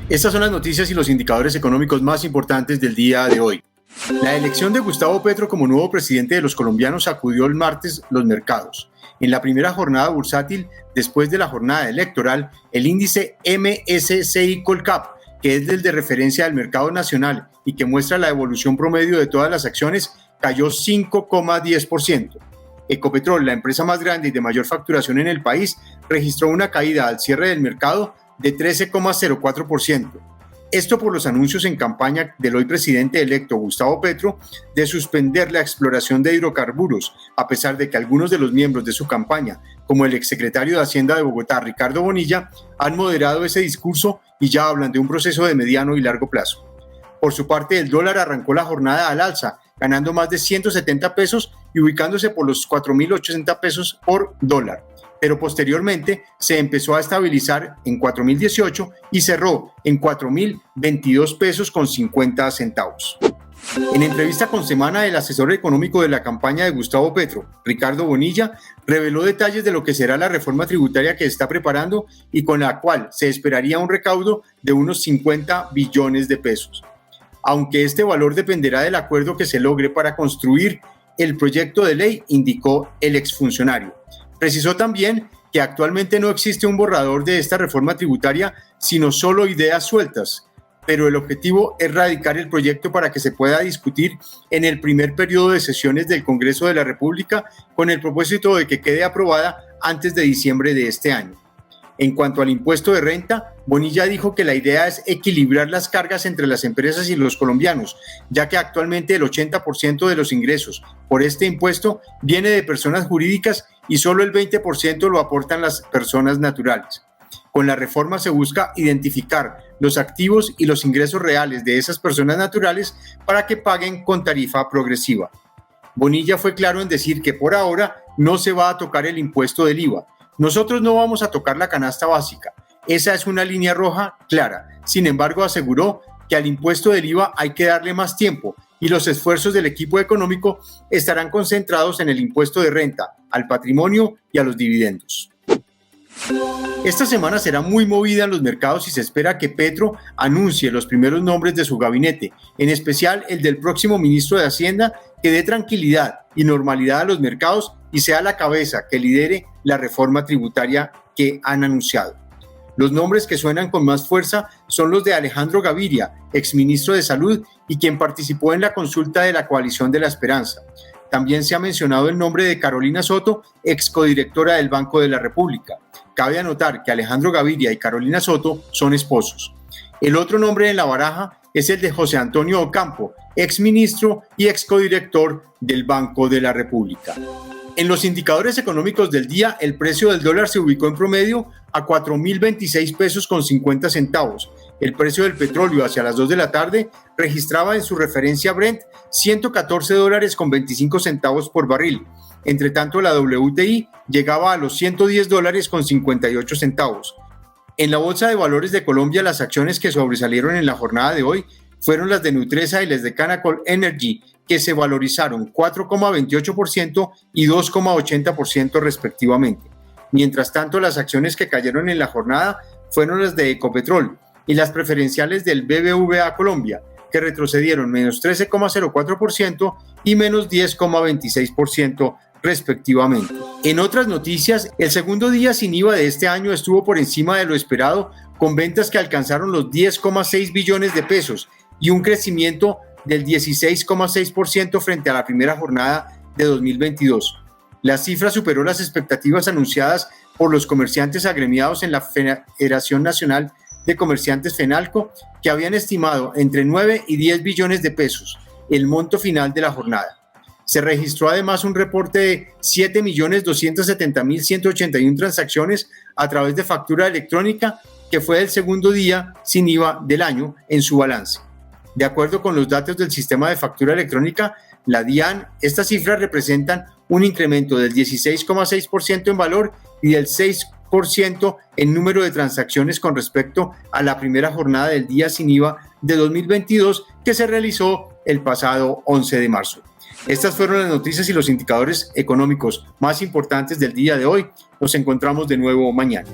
Estas son las noticias y los indicadores económicos más importantes del día de hoy. La elección de Gustavo Petro como nuevo presidente de los colombianos sacudió el martes los mercados. En la primera jornada bursátil, después de la jornada electoral, el índice MSCI Colcap, que es el de referencia del mercado nacional y que muestra la evolución promedio de todas las acciones, cayó 5,10%. Ecopetrol, la empresa más grande y de mayor facturación en el país, registró una caída al cierre del mercado de 13,04%. Esto por los anuncios en campaña del hoy presidente electo Gustavo Petro de suspender la exploración de hidrocarburos, a pesar de que algunos de los miembros de su campaña, como el exsecretario de Hacienda de Bogotá, Ricardo Bonilla, han moderado ese discurso y ya hablan de un proceso de mediano y largo plazo. Por su parte, el dólar arrancó la jornada al alza, ganando más de 170 pesos y ubicándose por los 4.080 pesos por dólar. Pero posteriormente se empezó a estabilizar en 4.018 y cerró en 4.022 pesos con 50 centavos. En entrevista con Semana, el asesor económico de la campaña de Gustavo Petro, Ricardo Bonilla, reveló detalles de lo que será la reforma tributaria que está preparando y con la cual se esperaría un recaudo de unos 50 billones de pesos. Aunque este valor dependerá del acuerdo que se logre para construir el proyecto de ley, indicó el exfuncionario. Precisó también que actualmente no existe un borrador de esta reforma tributaria, sino solo ideas sueltas, pero el objetivo es radicar el proyecto para que se pueda discutir en el primer periodo de sesiones del Congreso de la República con el propósito de que quede aprobada antes de diciembre de este año. En cuanto al impuesto de renta, Bonilla dijo que la idea es equilibrar las cargas entre las empresas y los colombianos, ya que actualmente el 80% de los ingresos por este impuesto viene de personas jurídicas y solo el 20% lo aportan las personas naturales. Con la reforma se busca identificar los activos y los ingresos reales de esas personas naturales para que paguen con tarifa progresiva. Bonilla fue claro en decir que por ahora no se va a tocar el impuesto del IVA. Nosotros no vamos a tocar la canasta básica. Esa es una línea roja clara. Sin embargo, aseguró que al impuesto del IVA hay que darle más tiempo y los esfuerzos del equipo económico estarán concentrados en el impuesto de renta, al patrimonio y a los dividendos. Esta semana será muy movida en los mercados y se espera que Petro anuncie los primeros nombres de su gabinete, en especial el del próximo ministro de Hacienda, que dé tranquilidad y normalidad a los mercados y sea la cabeza que lidere la reforma tributaria que han anunciado. Los nombres que suenan con más fuerza son los de Alejandro Gaviria, exministro de Salud y quien participó en la consulta de la Coalición de la Esperanza. También se ha mencionado el nombre de Carolina Soto, excodirectora del Banco de la República. Cabe anotar que Alejandro Gaviria y Carolina Soto son esposos. El otro nombre en la baraja es el de José Antonio Ocampo, exministro y excodirector del Banco de la República. En los indicadores económicos del día, el precio del dólar se ubicó en promedio a 4.026 pesos con 50 centavos. El precio del petróleo hacia las 2 de la tarde registraba en su referencia Brent $114 con 25 centavos por barril. Entre tanto, la WTI llegaba a los $110 con 58 centavos. En la Bolsa de Valores de Colombia, las acciones que sobresalieron en la jornada de hoy fueron las de Nutresa y las de Canacol Energy, que se valorizaron 4,28% y 2,80% respectivamente. Mientras tanto, las acciones que cayeron en la jornada fueron las de Ecopetrol y las preferenciales del BBVA Colombia, que retrocedieron menos 13,04% y menos 10,26% respectivamente. En otras noticias, el segundo día sin IVA de este año estuvo por encima de lo esperado, con ventas que alcanzaron los 10,6 billones de pesos y un crecimiento del 16,6% frente a la primera jornada de 2022. La cifra superó las expectativas anunciadas por los comerciantes agremiados en la Federación Nacional de Comerciantes FENALCO, que habían estimado entre 9 y 10 billones de pesos el monto final de la jornada. Se registró además un reporte de 7.270.181 transacciones a través de factura electrónica, que fue el segundo día sin IVA del año en su balance. De acuerdo con los datos del sistema de factura electrónica, la DIAN, estas cifras representan un incremento del 16,6% en valor y del 6% en número de transacciones con respecto a la primera jornada del día sin IVA de 2022 que se realizó el pasado 11 de marzo. Estas fueron las noticias y los indicadores económicos más importantes del día de hoy. Nos encontramos de nuevo mañana.